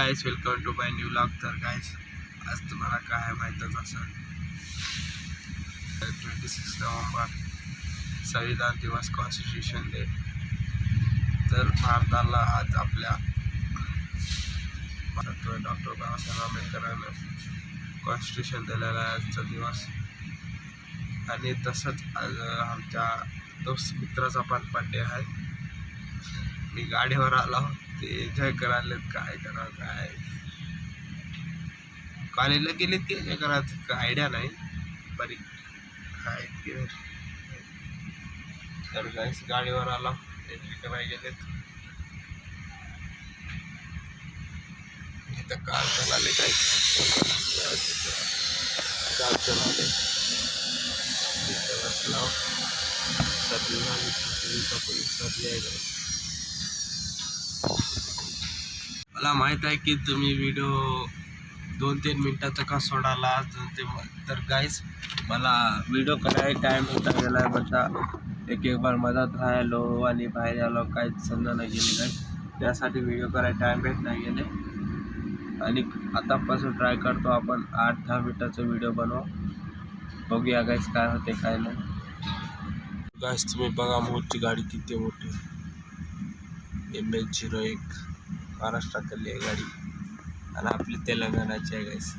Guys, welcome to my new vlog. तर guys, आज तुम्हाला काय माहीतच असेल, 26 नोव्हेंबर संविधान दिवस, कॉन्स्टिट्यूशन डे. तर भारताला आज आपल्या डॉक्टर बाबासाहेब आंबेडकरांना कॉन्स्टिट्यूशन दिलेला आहे आजचा दिवस. आणि तसंच आज आमच्या दोस्त मित्राचा पण बड्डे आहे. मी गाडीवर आलो, ते एन्जॉय करायला. काय करावं, काय कॉलेजला गेले की एन्जॉय करायचं काय आयडिया नाही, बरी काय की. तर गाईस, गाडीवर आला, एंट्री करायला गेलेत. इथं कार चालले, काय कार चालले. बसला सर्दी झाली, सर्दी आहे. मला माहीत आहे की तुम्ही व्हिडिओ 2-3 मिनिटाचा का सोडाला. तर गाईस, मला व्हिडिओ करायला टाईम होता गेला आहे. बट एक बार मदत राहिलो आणि बाहेर आलो, काहीच समजा नाही गेले गाईस. त्यासाठी व्हिडिओ करायला टाईम भेट नाही गेले. आणि आतापासून ट्राय करतो आपण 8-10 मिनिटाचा व्हिडिओ बनवा. बघूया गाईस काय होते काय नाही. गाईस, तुम्ही बघा मोठी गाडी किती मोठी, MH-01 महाराष्ट्रातली आहे गाडी आणि आपली तेलंगणाची आहे गाईस.